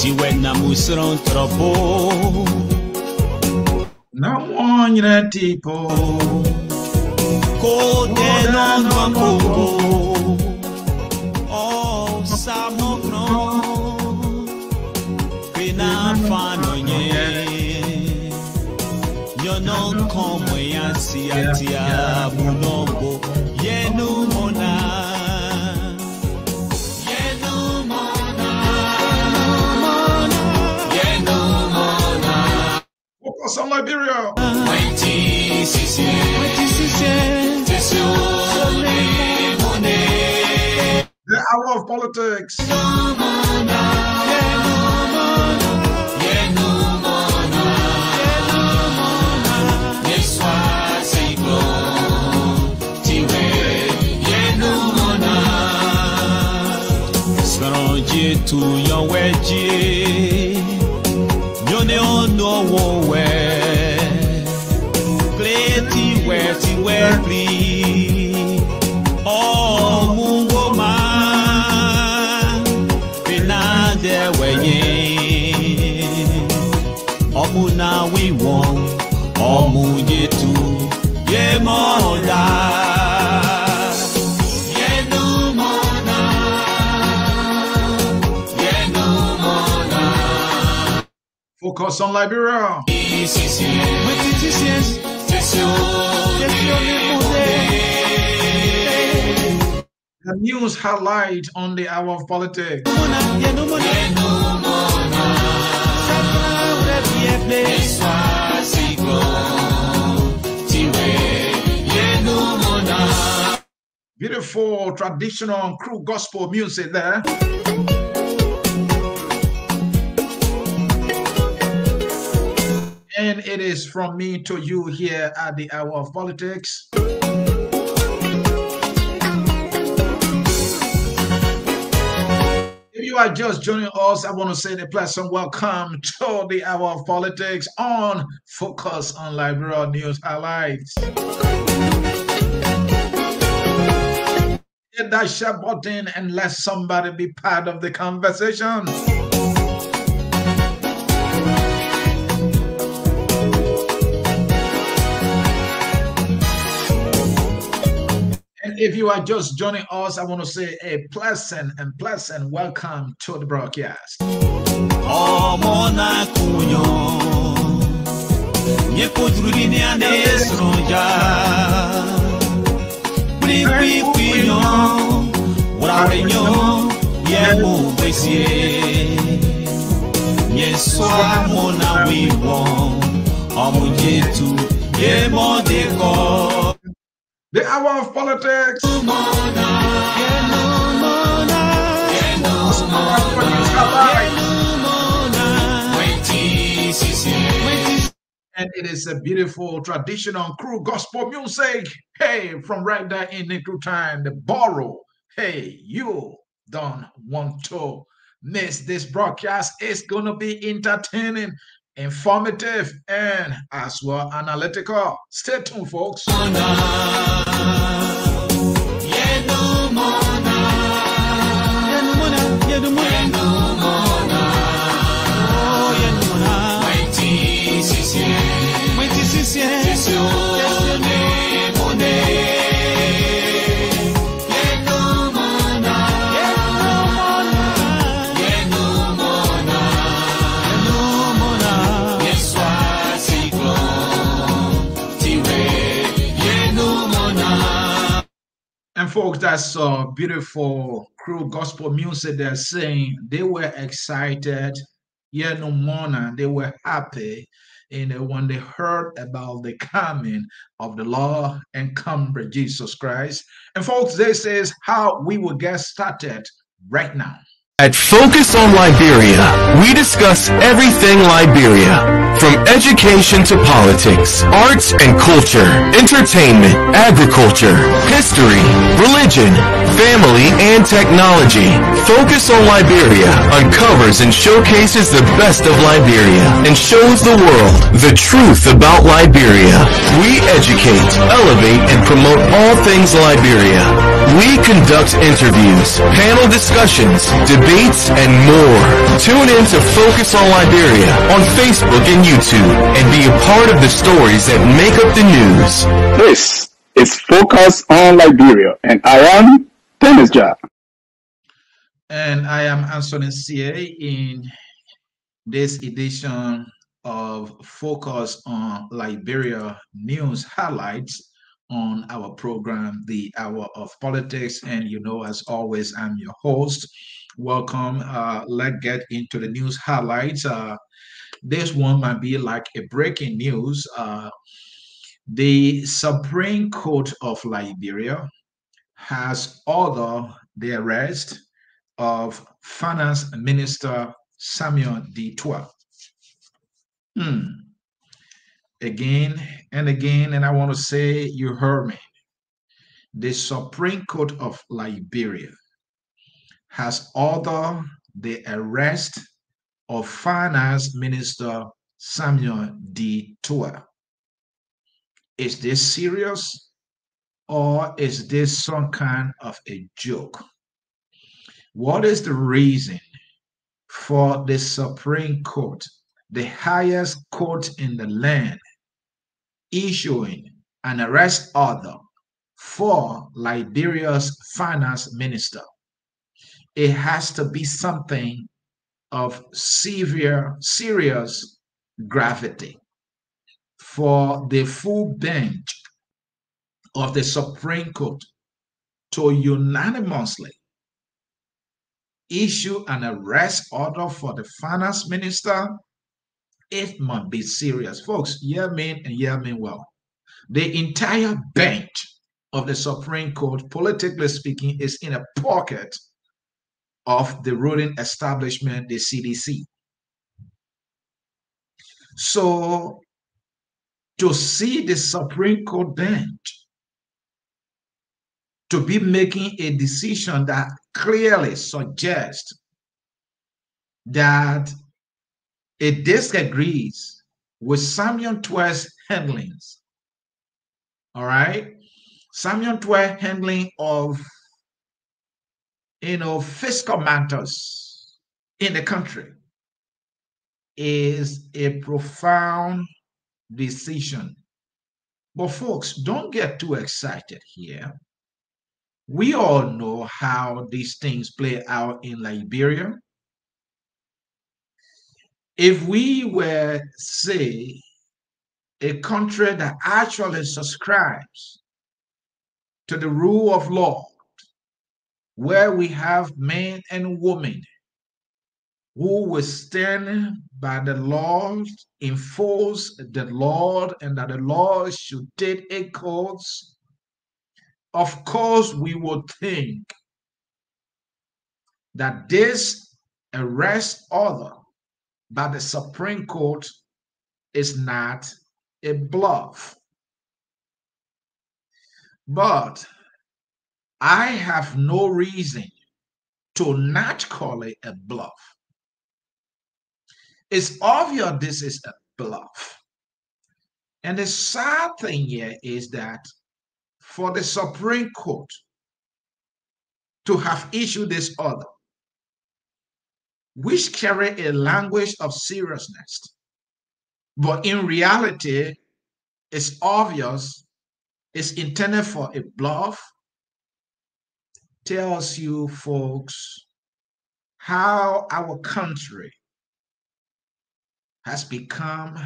Tiwena musron tropo. Na wanyre tipo. Kode non wako. Oh, samokno. Pena fanonye. Yonon komo yansi atia bulombo. Yenu mona. Focus on Liberia. The hour of politics. To your wedgie, you know where. Plenty where to where free. Oh, Mungoma, Pina there where ye. Oh, now we won't. Oh, Muye too. Ye more. Focus on Liberia. The news highlight on the hour of politics. Beautiful traditional crew gospel music there. And it is from me to you here at the Hour of Politics. If you are just joining us, I want to say a pleasant welcome to the Hour of Politics on Focus on Liberia News Highlights. Hit that share button and let somebody be part of the conversation. If you are just joining us, I want to say a pleasant welcome to the broadcast. The hour of politics. And it is a beautiful traditional crew gospel music. Hey, from right there in the crew time, the borough. Hey, you don't want to miss this broadcast. It's going to be entertaining, informative, and as well analytical. Stay tuned, folks. And folks, that's beautiful crew gospel music. They're saying they were excited. Yeah, no more. They were happy. When they heard about the coming of the Lord and coming Jesus Christ. And folks, this is how we will get started right now. At Focus on Liberia, we discuss everything Liberia, from education to politics, arts and culture, entertainment, agriculture, history, religion, family, and technology. Focus on Liberia uncovers and showcases the best of Liberia and shows the world the truth about Liberia. We educate, elevate, and promote all things Liberia. We conduct interviews, panel discussions, debates, and more Tune in to Focus on Liberia on Facebook and YouTube and be a part of the stories that make up the news. This is Focus on Liberia, and I am Dennis Ja. And I am Anthony C.A. in this edition of Focus on Liberia News Highlights on our program, The Hour of Politics. And as always, I'm your host. Welcome. Let's get into the news highlights. This one might be like a breaking news. The Supreme Court of Liberia has ordered the arrest of Finance Minister Samuel D. Tweah. Again and again, and I want to say, you heard me. The Supreme Court of Liberia has ordered the arrest of Finance Minister Samuel D. Tweah. Is this serious, or is this some kind of a joke? What is the reason for the Supreme Court, the highest court in the land, issuing an arrest order for Liberia's finance minister? It has to be something of serious gravity for the full bench of the Supreme Court to unanimously issue an arrest order for the finance minister. It must be serious. Folks, hear me and hear me well. The entire bench of the Supreme Court, politically speaking, is in a pocket of the ruling establishment, the CDC. So to see the Supreme Court bench to be making a decision that clearly suggests that it disagrees with Samuel Tweah's handlings. All right? Samuel Tweah handling of fiscal matters in the country is a profound decision. But folks, don't get too excited here. We all know how these things play out in Liberia. If we were, say, a country that actually subscribes to the rule of law, where we have men and women who will stand by the laws, enforce the law, and that the law should take a course, of course we would think that this arrest order by the Supreme Court is not a bluff. But I have no reason to not call it a bluff. It's obvious this is a bluff. And the sad thing here is that for the Supreme Court to have issued this order, which carry a language of seriousness, but in reality, it's obvious it's intended for a bluff, tells you folks how our country has become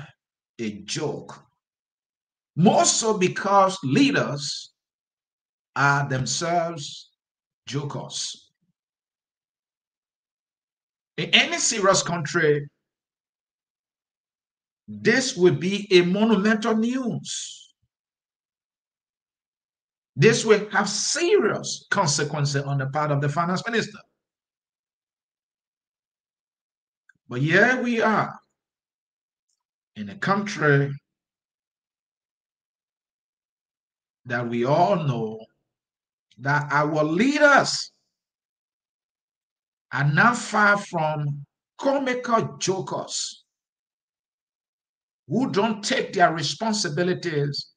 a joke. More so because leaders are themselves jokers. In any serious country, this would be a monumental news. This will have serious consequences on the part of the finance minister. But here we are in a country that we all know that our leaders are not far from comical jokers who don't take their responsibilities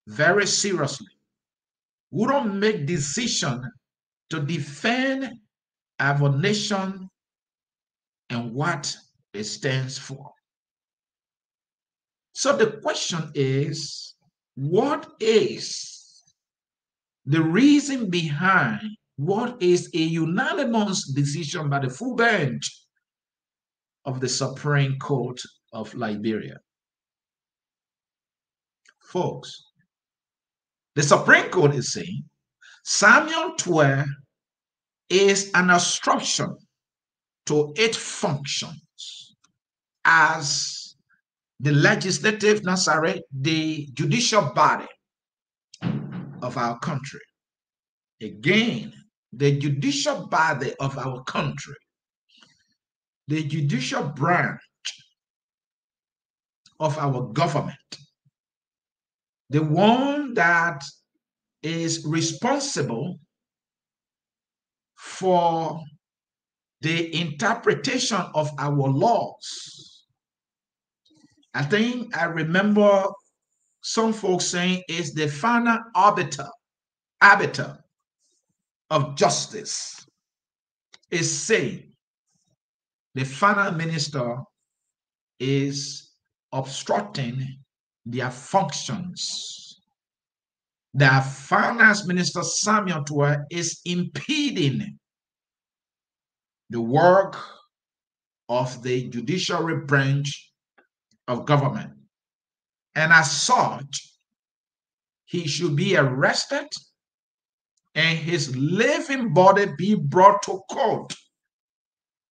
very seriously, who don't make decisions to defend our nation and what it stands for. So the question is, what is the reason behind what is a unanimous decision by the full bench of the Supreme Court of Liberia? Folks, the Supreme Court is saying Samuel Tweah is an obstruction to its functions as the legislative, the judicial body of our country. Again, the judicial body of our country, the judicial branch of our government, the one that is responsible for the interpretation of our laws. I think I remember some folks saying is the final arbiter of justice, is saying the final minister is obstructing their functions. The finance minister Samuel Tweah is impeding the work of the judiciary branch of government. And as such, he should be arrested and his living body be brought to court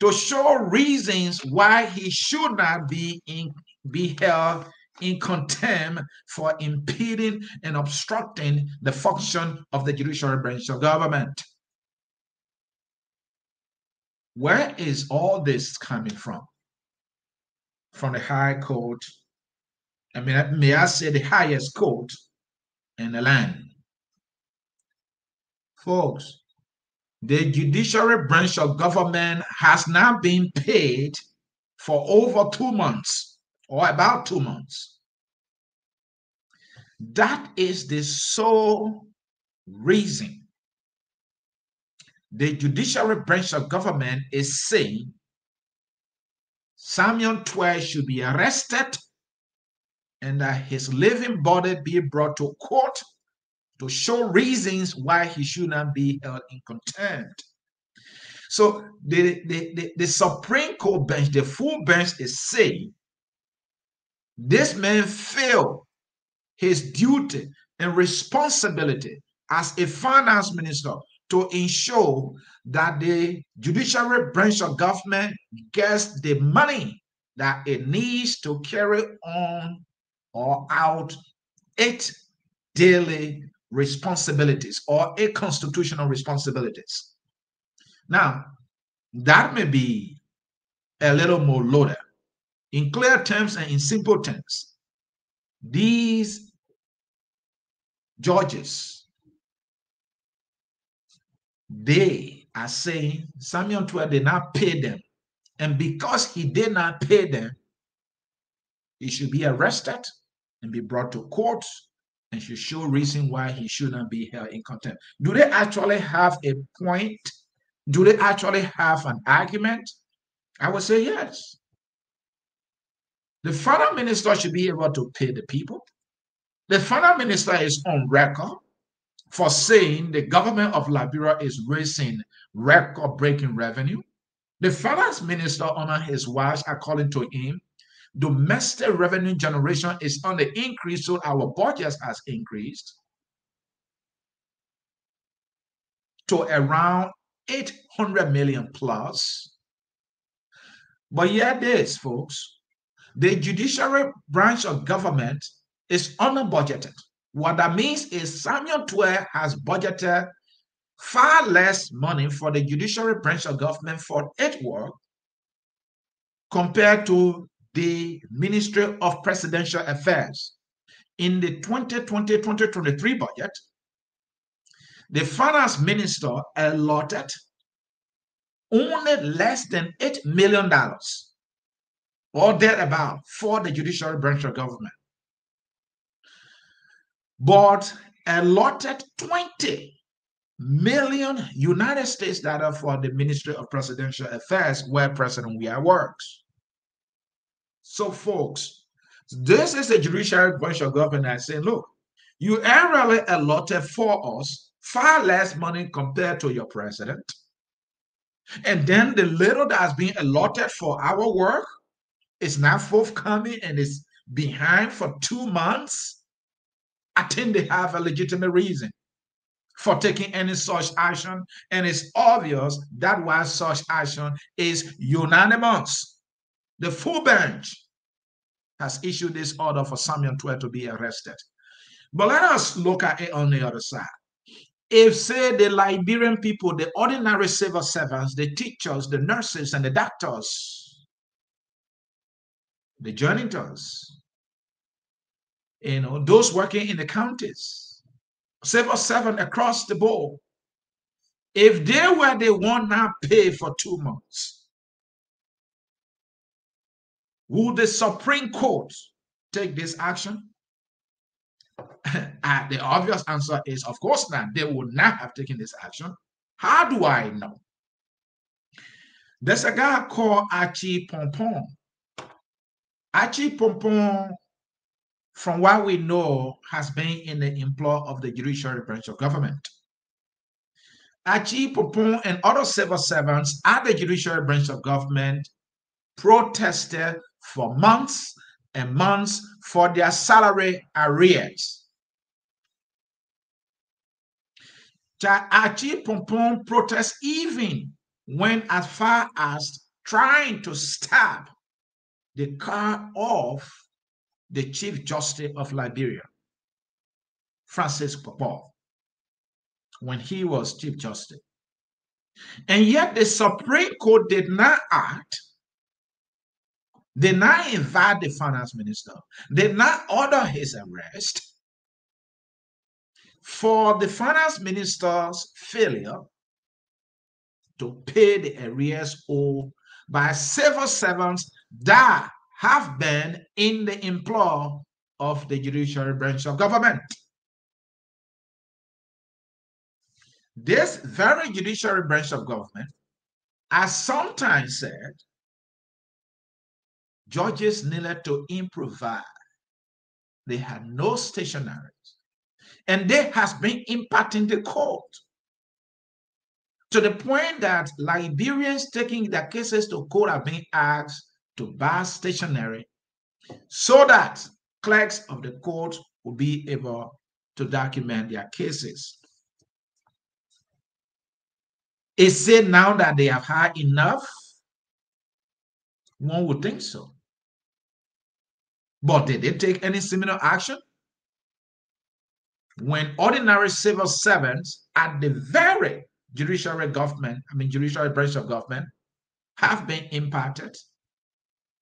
to show reasons why he should not be held in contempt for impeding and obstructing the function of the judiciary branch of government. Where is all this coming from? From the High Court, may I say the highest court in the land. Folks, the judiciary branch of government has now been paid for over 2 months, or about 2 months. That is the sole reason the judiciary branch of government is saying Samuel Tweah should be arrested and that his living body be brought to court to show reasons why he should not be held in contempt. So the Supreme Court bench, the full bench, is saying this man failed his duty and responsibility as a finance minister to ensure that the judiciary branch of government gets the money that it needs to carry on or out its daily responsibilities or its constitutional responsibilities. Now, that may be a little more loaded. In clear terms and in simple terms, these judges, they are saying Samuel Tweah did not pay them. And because he did not pay them, he should be arrested and be brought to court and should show reason why he should not be held in contempt. Do they actually have a point? Do they actually have an argument? I would say yes. The final minister should be able to pay the people. The final minister is on record for saying the government of Liberia is raising record-breaking revenue. The finance minister under his watch, according to him, domestic revenue generation is on the increase, so our budget has increased to around 800 million plus. But yet this, folks, the judiciary branch of government is under-budgeted. What that means is Samuel Tweah has budgeted far less money for the judiciary branch of government for its work compared to the Ministry of Presidential Affairs. In the 2020-2023 budget, the finance minister allotted only less than $8 million or thereabout for the judiciary branch of government, but allotted 20 million United States dollars for the Ministry of Presidential Affairs, where President Weah works. So, folks, this is the judiciary branch of government saying, look, you really allotted for us far less money compared to your president. And then the little that's being allotted for our work is not forthcoming and is behind for 2 months. I think they have a legitimate reason for taking any such action. And it's obvious that why such action is unanimous. The full bench has issued this order for Samuel Tweah to be arrested. But let us look at it on the other side. If, say, the Liberian people, the ordinary civil servants, the teachers, the nurses, and the doctors, the janitors, those working in the counties, civil servants across the board, if they were the one not paid for 2 months, would the Supreme Court take this action? The obvious answer is, of course not. They would not have taken this action. How do I know? There's a guy called Archie Pompon. Archie Pompon, from what we know, has been in the employ of the judiciary branch of government. Archie Pompon and other civil servants at the judiciary branch of government protested for months and months for their salary arrears. Archie Pompon protests even went as far as trying to stab the car of the Chief Justice of Liberia, Francis Popov, when he was Chief Justice. And yet the Supreme Court did not act, did not invite the finance minister, did not order his arrest for the finance minister's failure to pay the arrears owed by civil servants that have been in the employ of the judiciary branch of government. This very judiciary branch of government, as sometimes said, judges needed to improvise. They had no stationaries. And they has been impacting the court to the point that Liberians taking their cases to court are being asked to buy stationery so that clerks of the court will be able to document their cases. Is it now that they have had enough? One would think so. But did they take any similar action? When ordinary civil servants at the very judiciary branch of government have been impacted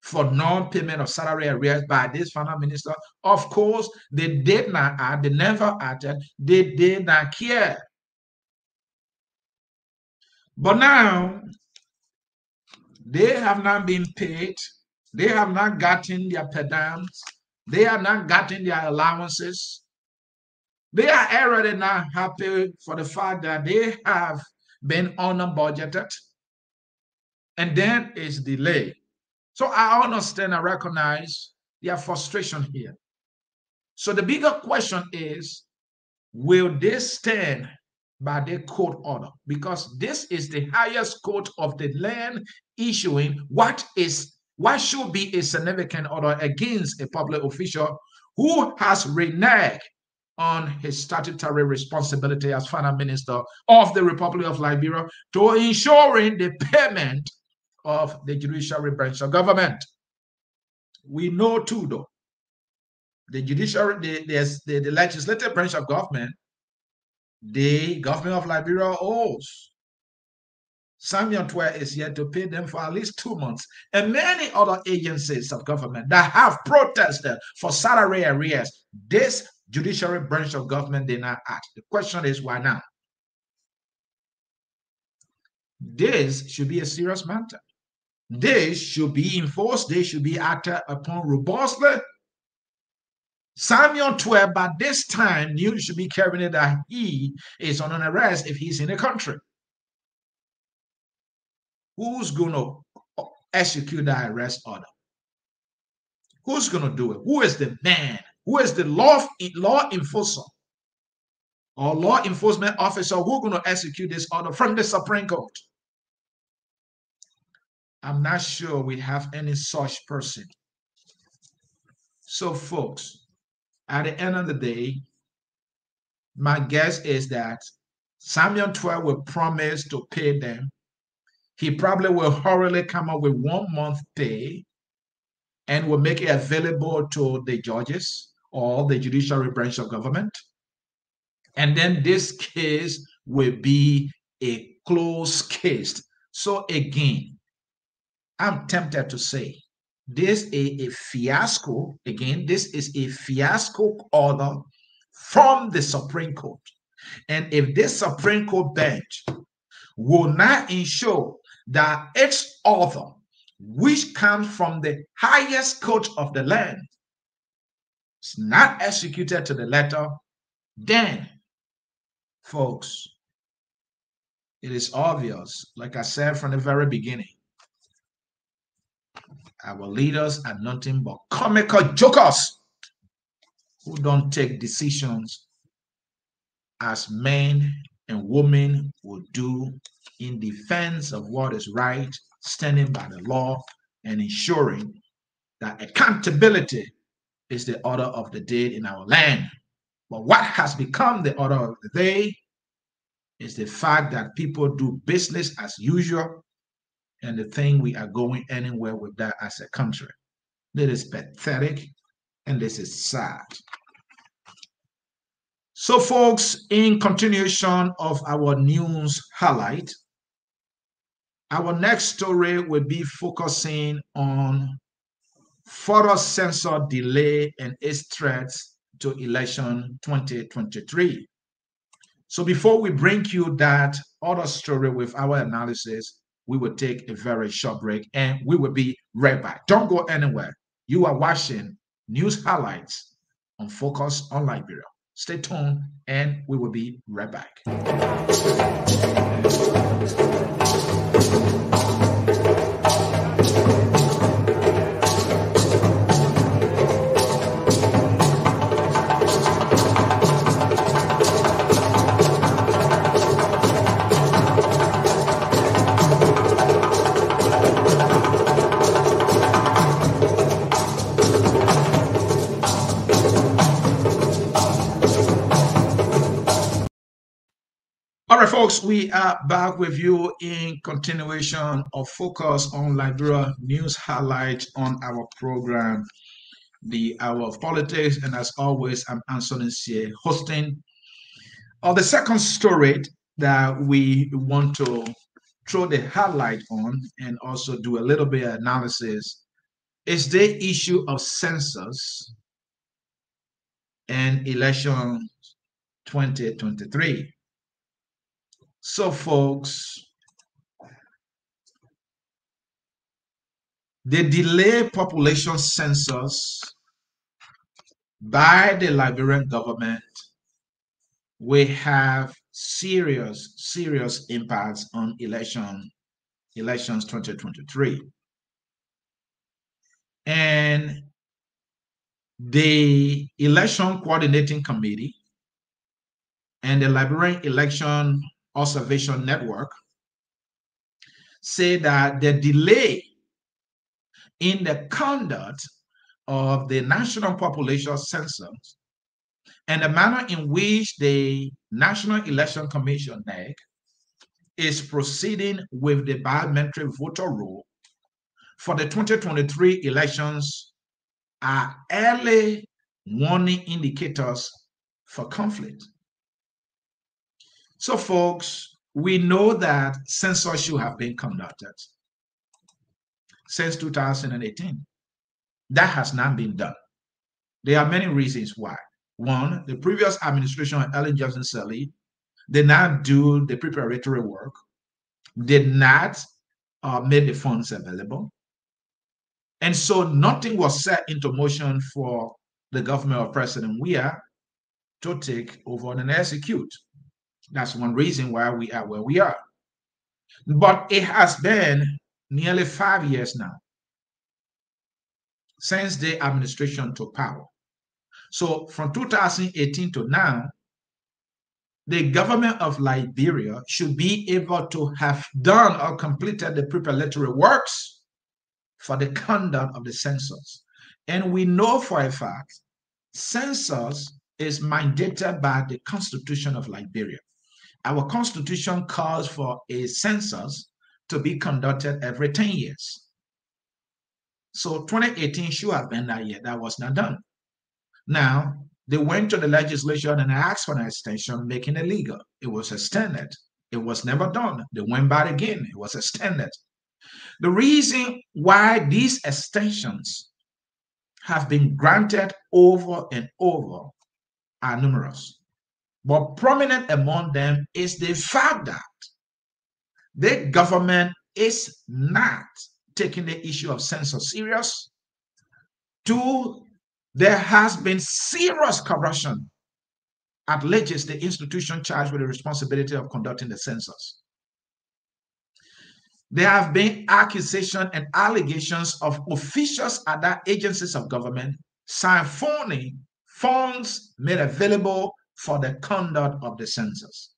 for non-payment of salary arrears by this finance minister, of course, they did not act, they never acted, they did not care. But now, they have not been paid, they have not gotten their per diems, they have not gotten their allowances. They are already not happy for the fact that they have been under-budgeted, and then it's delayed. So I understand and recognize their frustration here. So the bigger question is, will they stand by the court order? Because this is the highest court of the land issuing what should be a significant order against a public official who has reneged on his statutory responsibility as finance minister of the Republic of Liberia to ensuring the payment of the judiciary branch of government. We know too, though, the judiciary, the legislative branch of government, the government of Liberia owes. Samuel Tweah is yet to pay them for at least 2 months, and many other agencies of government that have protested for salary arrears. This judiciary branch of government did not act. The question is, why now? This should be a serious matter. This should be enforced. They should be acted upon robustly. Samuel Tweah, by this time, knew should be carrying it that he is on an arrest if he's in the country. Who's going to execute that arrest order? Who's going to do it? Who is the man? Who is the law enforcer or law enforcement officer who's going to execute this order from the Supreme Court? I'm not sure we have any such person. So, folks, at the end of the day, my guess is that Samuel Tweah will promise to pay them. He probably will hurriedly come up with 1 month pay and will make it available to the judges or the judiciary branch of government. And then this case will be a closed case. So again, I'm tempted to say this is a fiasco. Again, this is a fiasco order from the Supreme Court. And if this Supreme Court bench will not ensure that its order, which comes from the highest court of the land, is not executed to the letter, then, folks, it is obvious, like I said from the very beginning, our leaders are nothing but comical jokers who don't take decisions as men and women would do in defense of what is right, standing by the law, and ensuring that accountability is the order of the day in our land. But what has become the order of the day is the fact that people do business as usual, and the thing we are going anywhere with that as a country. This is pathetic, and this is sad. So, folks, in continuation of our news highlight, our next story will be focusing on further censor delay and its threats to election 2023. So before we bring you that other story with our analysis, we will take a very short break and we will be right back. Don't go anywhere. You are watching news highlights on Focus on Liberia. Stay tuned and we will be right back. All right, folks, we are back with you in continuation of Focus on Liberia news highlight on our program, The Hour of Politics. And as always, I'm Anthony C. hosting. The second story that we want to throw the highlight on and also do a little bit of analysis is the issue of census and election 2023. So, folks, the delayed population census by the Liberian government will have serious impacts on elections 2023. And the Election Coordinating Committee and the Liberian Election Observation Network say that the delay in the conduct of the national population census and the manner in which the National Election Commission (NEC) is proceeding with the biometric voter roll for the 2023 elections are early warning indicators for conflict. So, folks, we know that censorship have been conducted since 2018. That has not been done. There are many reasons why. One, the previous administration of Ellen Johnson Sirleaf did not do the preparatory work, did not make the funds available. And so nothing was set into motion for the government of President Weah to take over and execute. That's one reason why we are where we are. But it has been nearly 5 years now since the administration took power. So from 2018 to now, the government of Liberia should be able to have done or completed the preparatory works for the conduct of the census. And we know for a fact, census is mandated by the Constitution of Liberia. Our Constitution calls for a census to be conducted every 10 years. So 2018 should have been that year. That was not done. Now, they went to the legislature and asked for an extension, making it legal. It was extended. It was never done. They went back again. It was extended. The reason why these extensions have been granted over and over are numerous. But prominent among them is the fact that the government is not taking the issue of census serious. Two, there has been serious corruption at LEGIS, the institution charged with the responsibility of conducting the census. There have been accusations and allegations of officials at that agencies of government siphoning funds made available for the conduct of the census.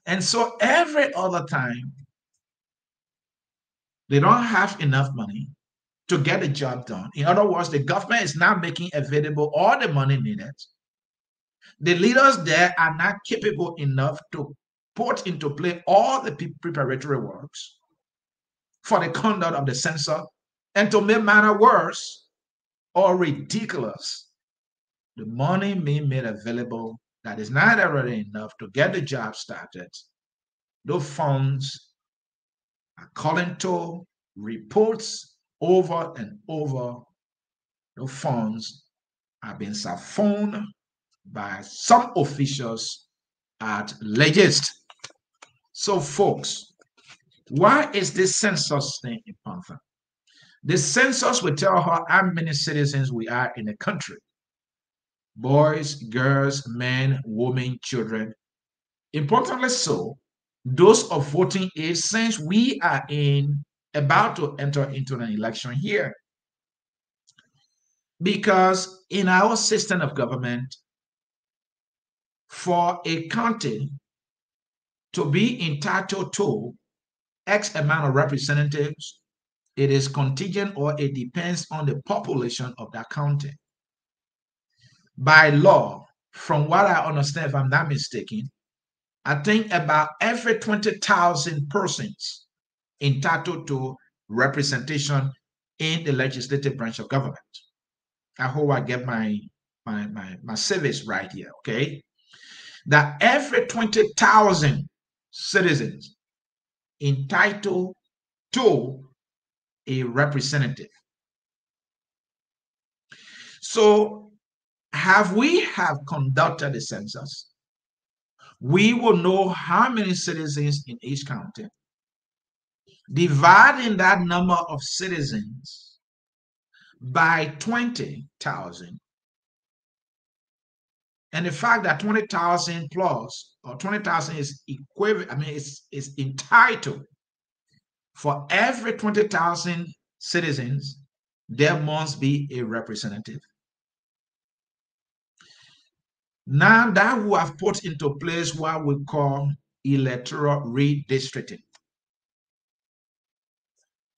And so every other time, they don't have enough money to get the job done. In other words, the government is not making available all the money needed. The leaders there are not capable enough to put into play all the preparatory works for the conduct of the census. And to make matters worse or ridiculous, the money being made available that is not already enough to get the job started, those funds, according to reports over and over, the funds have been siphoned by some officials at LEGIS. So folks, why is this census thing important? The census will tell her how many citizens we are in the country. Boys, girls, men, women, children. Importantly so, those of voting age, since we are about to enter into an election here. Because in our system of government, for a county to be entitled to X amount of representatives, it is contingent or it depends on the population of that county. By law, from what I understand, if I'm not mistaken, I think about every 20,000 persons entitled to representation in the legislative branch of government. I hope I get my service right here, okay? That every 20,000 citizens entitled to a representative. So we have conducted the census, we will know how many citizens in each county. Dividing that number of citizens by 20,000, and the fact that 20,000 plus or 20,000 is equivalent, I mean, it's entitled for every 20,000 citizens, there must be a representative. Now that we have put into place what we call electoral redistricting,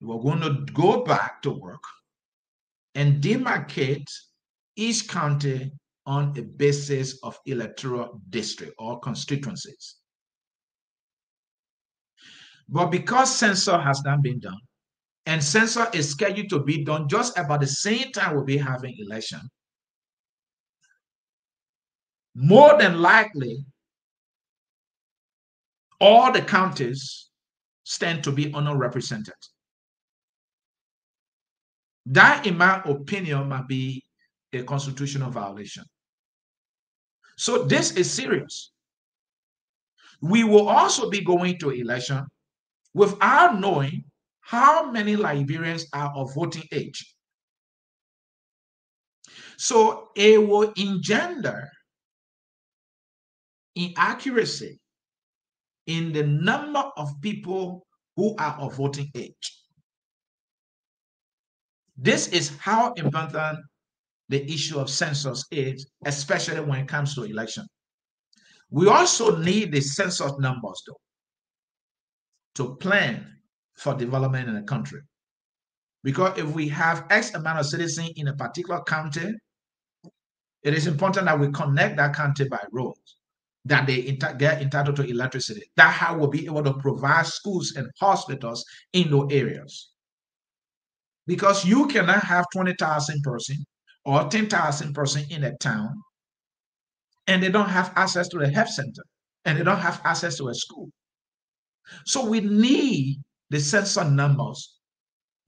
we're going to go back to work and demarcate each county on a basis of electoral district or constituencies. But because census has not been done, and census is scheduled to be done just about the same time we'll be having election, more than likely, all the counties stand to be underrepresented. That, in my opinion, might be a constitutional violation. So this is serious. We will also be going to election without knowing how many Liberians are of voting age. So it will engender inaccuracy in the number of people who are of voting age. This is how important the issue of census is, especially when it comes to election. We also need the census numbers, though, to plan for development in the country. Because if we have X amount of citizens in a particular county, it is important that we connect that county by roads, that they get entitled to electricity. That how we'll be able to provide schools and hospitals in those areas. Because you cannot have 20,000 person or 10,000 person in a town, and they don't have access to the health center, and they don't have access to a school. So we need the census numbers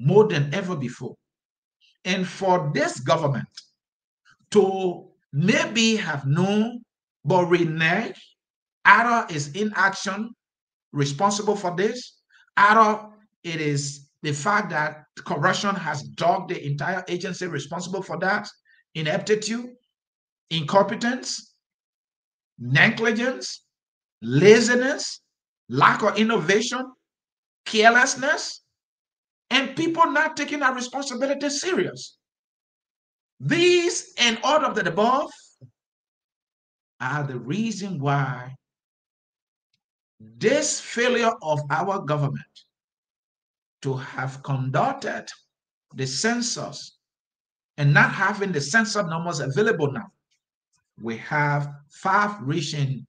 more than ever before. And for this government to maybe have known but renege, either is inaction responsible for this, either it is the fact that corruption has dogged the entire agency responsible for that, ineptitude, incompetence, negligence, laziness, lack of innovation, carelessness, and people not taking our responsibility serious. These and all of the above are the reason why this failure of our government to have conducted the census and not having the census numbers available now, we have far-reaching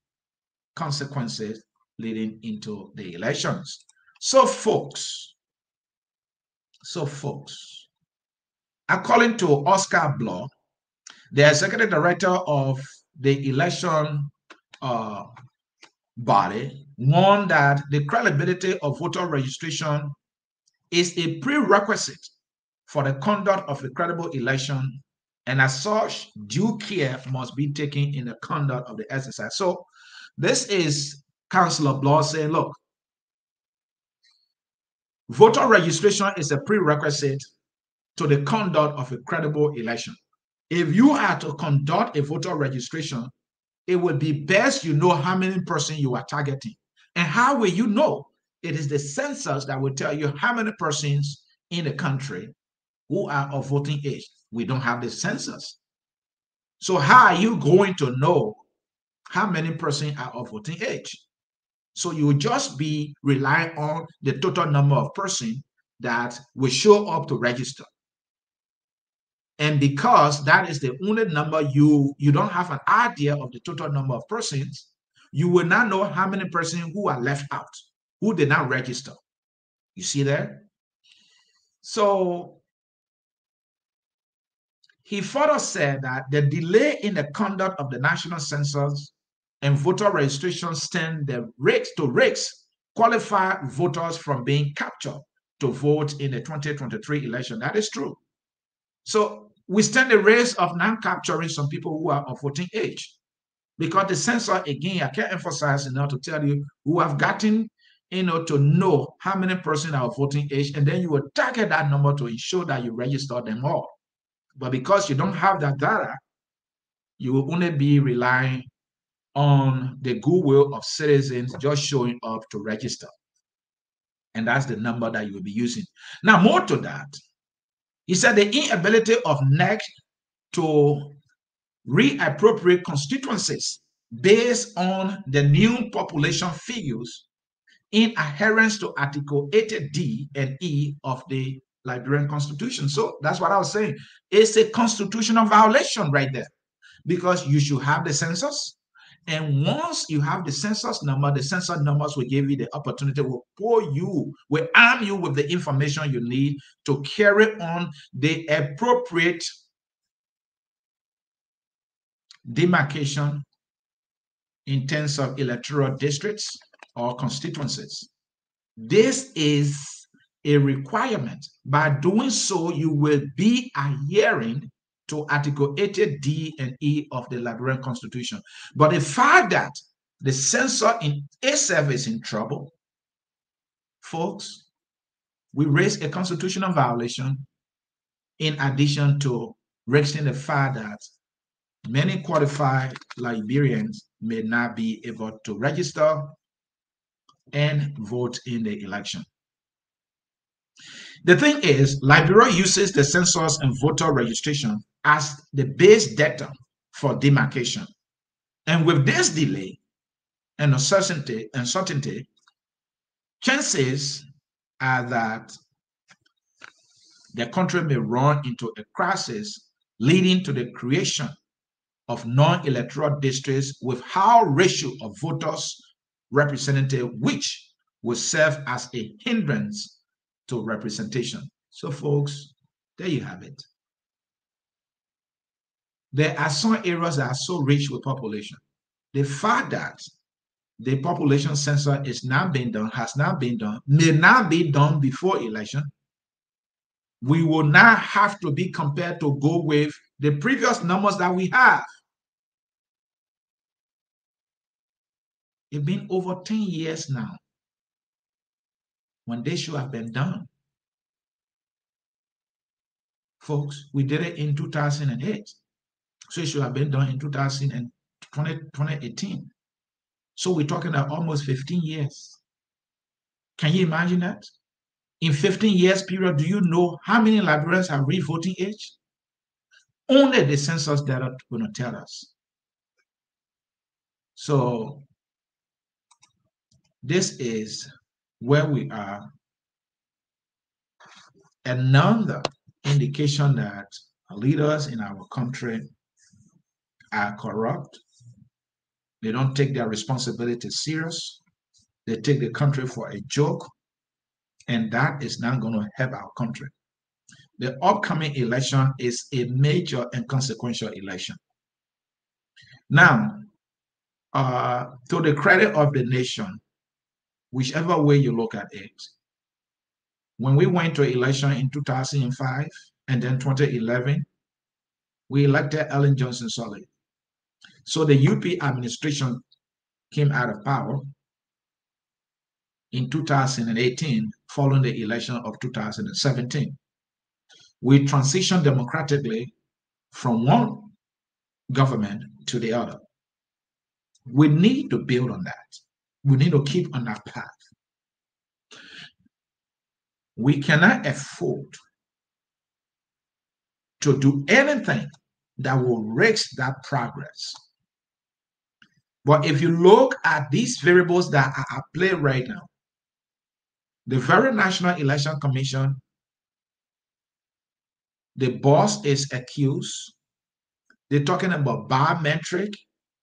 consequences leading into the elections. So folks, according to Oscar Bloch, the executive director of the election body, warned that the credibility of voter registration is a prerequisite for the conduct of a credible election, and as such, due care must be taken in the conduct of the exercise. So this is Councillor Bloch saying, look, voter registration is a prerequisite to the conduct of a credible election. If you are to conduct a voter registration, it would be best you know how many persons you are targeting. And how will you know? It is the census that will tell you how many persons in the country who are of voting age. We don't have the census. So how are you going to know how many persons are of voting age? So you will just be relying on the total number of persons that will show up to register. And because that is the only number, you don't have an idea of the total number of persons, you will not know how many persons who are left out, who did not register. You see there? So he further said that the delay in the conduct of the national census and voter registration stand the risk qualify voters from being captured to vote in the 2023 election. That is true. So we stand the risk of not capturing some people who are of voting age, because the census, again, I can't emphasize enough to tell you, who have gotten, to know how many persons are of voting age, and then you will target that number to ensure that you register them all. But because you don't have that data, you will only be relying on the goodwill of citizens just showing up to register. And that's the number that you will be using. Now, more to that, he said the inability of NEC to reappropriate constituencies based on the new population figures in adherence to Article 80D and E of the Liberian Constitution. So that's what I was saying. It's a constitutional violation right there, because you should have the census. And once you have the census numbers will give you the opportunity, will arm you with the information you need to carry on the appropriate demarcation in terms of electoral districts or constituencies. This is a requirement. By doing so, you will be adhering to Article 80D and E of the Liberian Constitution. But the fact that the censor in itself is in trouble, folks, we raise a constitutional violation in addition to risking the fact that many qualified Liberians may not be able to register and vote in the election. The thing is, Liberia uses the census and voter registration as the base data for demarcation. And with this delay and uncertainty, chances are that the country may run into a crisis leading to the creation of non-electoral districts with high ratio of voters representative, which will serve as a hindrance to representation. So folks, there you have it. There are some areas that are so rich with population. The fact that the population census is not being done, has not been done, may not be done before election. We will not have to be compared to go with the previous numbers that we have. It's been over 10 years now when this should have been done. Folks, we did it in 2008. So it should have been done in 2018. So we're talking about almost 15 years. Can you imagine that? In 15 years period, do you know how many Liberians have reached voting age? Only the census data will not tell us. So this is where we are. Another indication that leaders in our country are corrupt. They don't take their responsibility serious. They take the country for a joke, and that is not going to help our country. The upcoming election is a major and consequential election. Now, to the credit of the nation, whichever way you look at it, when we went to election in 2005 and then 2011, we elected Ellen Johnson Sirleaf. So the UP administration came out of power in 2018, following the election of 2017. We transitioned democratically from one government to the other. We need to build on that. We need to keep on that path. We cannot afford to do anything that will risk that progress. But if you look at these variables that are at play right now, the very National Election Commission, the boss is accused. They're talking about biometric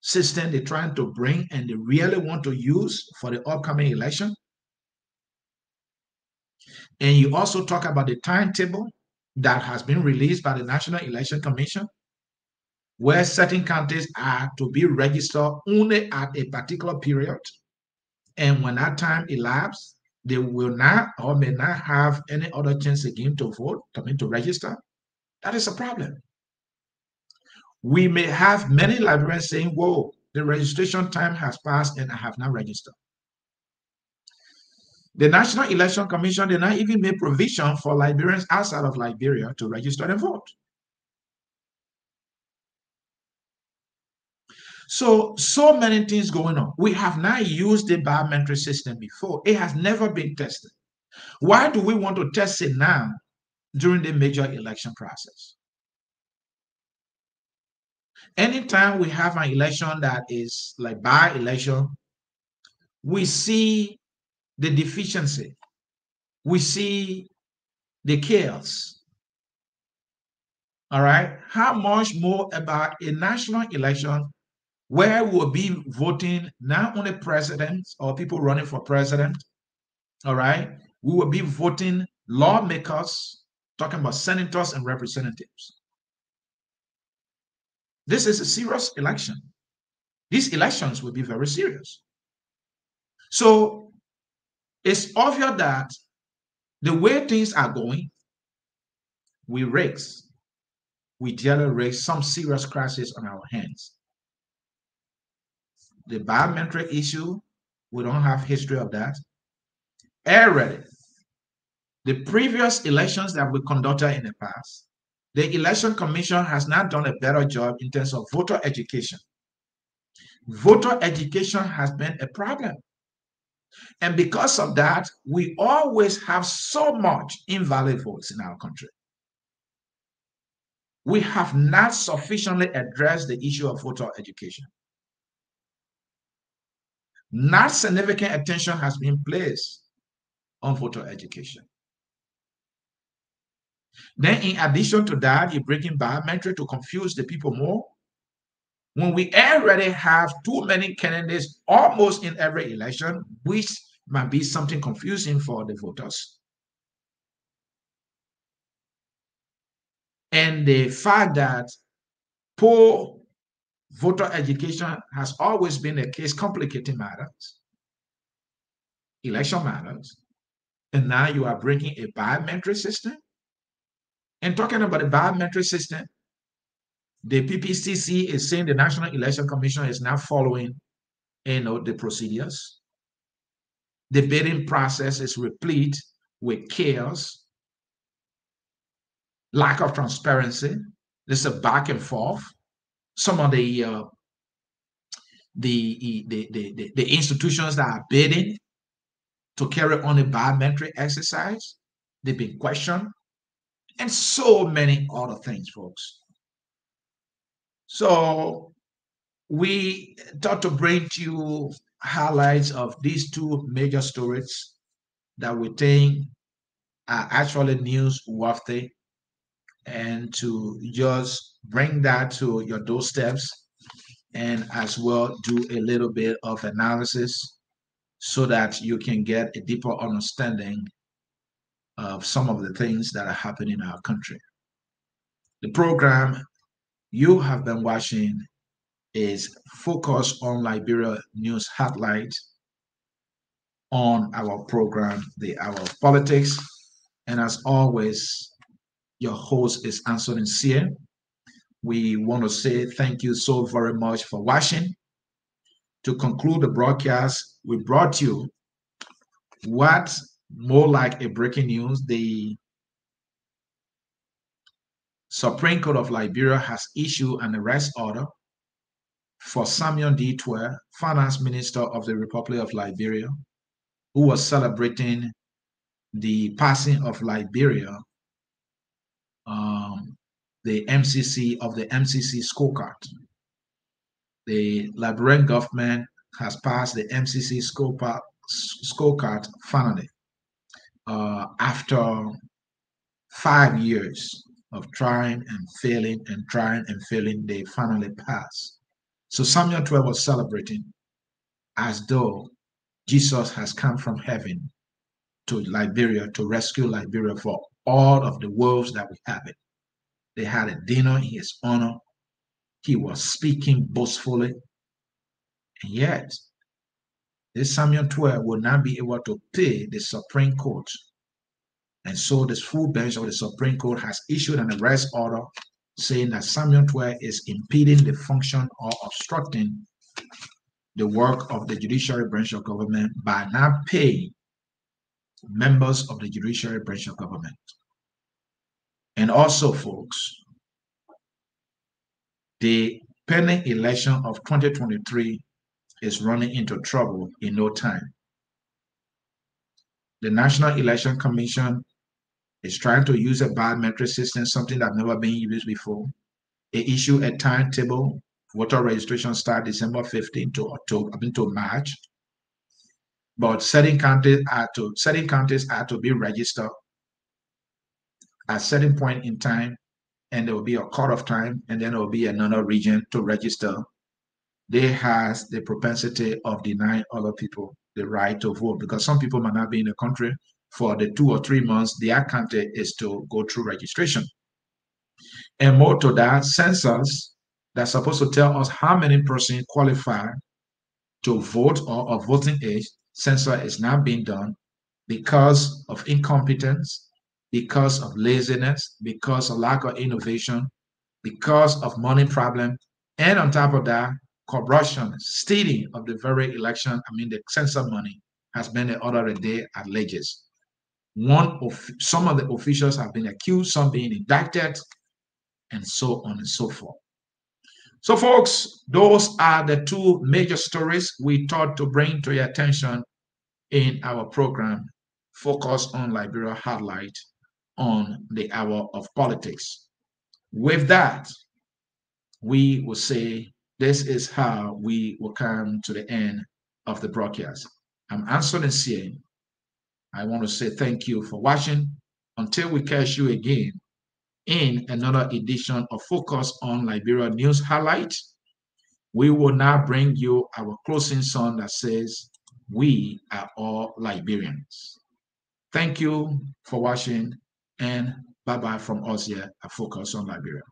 system they're trying to bring and they really want to use for the upcoming election. And you also talk about the timetable that has been released by the National Election Commission, where certain counties are to be registered only at a particular period. And when that time elapses, they will not or may not have any other chance again to vote, to register. That is a problem. We may have many Liberians saying, whoa, the registration time has passed and I have not registered. The National Election Commission did not even make provision for Liberians outside of Liberia to register and vote. So many things going on. We have not used the biometric system before. It has never been tested. Why do we want to test it now during the major election process? Anytime we have an election that is like by-election, we see the deficiency. We see the chaos. All right? How much more about a national election where we'll be voting not only presidents or people running for president, all right? We will be voting lawmakers, talking about senators and representatives. This is a serious election. These elections will be very serious. So it's obvious that the way things are going, we generate some serious crisis on our hands. The biometric issue, we don't have history of that. Already, the previous elections that we conducted in the past, The Election Commission has not done a better job in terms of voter education. Voter education has been a problem. And because of that, we always have so much invalid votes in our country. We have not sufficiently addressed the issue of voter education. Not significant attention has been placed on voter education. Then in addition to that, you bring in biometric to confuse the people more. When we already have too many candidates almost in every election, which might be something confusing for the voters. And the fact that poor voter education has always been a case complicating matters, election matters. And now you are bringing a biometric system. And talking about the biometric system, the PPCC is saying the National Election Commission is now following, the procedures. The bidding process is replete with chaos, lack of transparency. There's a back and forth. Some of the institutions that are bidding to carry on a biometric exercise, they've been questioned, and so many other things, folks. So we thought to bring to you highlights of these two major stories that we think are actually newsworthy, and to just bring that to your doorsteps, and as well do a little bit of analysis so that you can get a deeper understanding of some of the things that are happening in our country. The program you have been watching is Focus on Liberia News Highlights on our program, The Hour of Politics. And as always, your host is Anthony Sear. We want to say thank you so very much for watching. To conclude the broadcast, we brought you what more like a breaking news. The Supreme Court of Liberia has issued an arrest order for Samuel D. Tweah, Finance Minister of the Republic of Liberia, who was celebrating the passing of Liberia, the MCC scorecard. The Liberian government has passed the MCC scorecard finally. After 5 years of trying and failing, they finally passed. So Samuel Tweah was celebrating as though Jesus has come from heaven to Liberia to rescue Liberia for all of the woes that we have it. They had a dinner in his honor. He was speaking boastfully. And yet, this Samuel Tweah will not be able to pay the Supreme Court. And so this full bench of the Supreme Court has issued an arrest order saying that Samuel Tweah is impeding the function or obstructing the work of the judiciary branch of government by not paying members of the judiciary branch of government. And also, folks, the pending election of 2023 is running into trouble in no time. The National Election Commission is trying to use a biometric system, something that's never been used before. They issue a timetable. Voter registration starts December 15 to March. But certain counties are to be registered at a certain point in time, and there will be a cutoff time, and then there will be another region to register. They has the propensity of denying other people the right to vote, because some people might not be in the country for the 2 or 3 months their country is to go through registration. And more to that, census that's supposed to tell us how many persons qualify to vote or of voting age, census is not being done because of incompetence, because of laziness, because of lack of innovation, because of money problem, and on top of that, corruption, stealing of the very election, the census money has been the order of the day at Legis. Some of the officials have been accused, some being indicted, and so on and so forth. So, folks, those are the two major stories we thought to bring to your attention in our program, Focus on Liberia Highlight on the Hour of Politics. With that, we will say this is how we will come to the end of the broadcast. I'm Anson Nsien. I want to say thank you for watching. Until we catch you again in another edition of Focus on Liberia News Highlight, we will now bring you our closing song that says, "We are all Liberians." Thank you for watching, and bye-bye from us here at Focus on Liberia.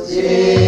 Liberia.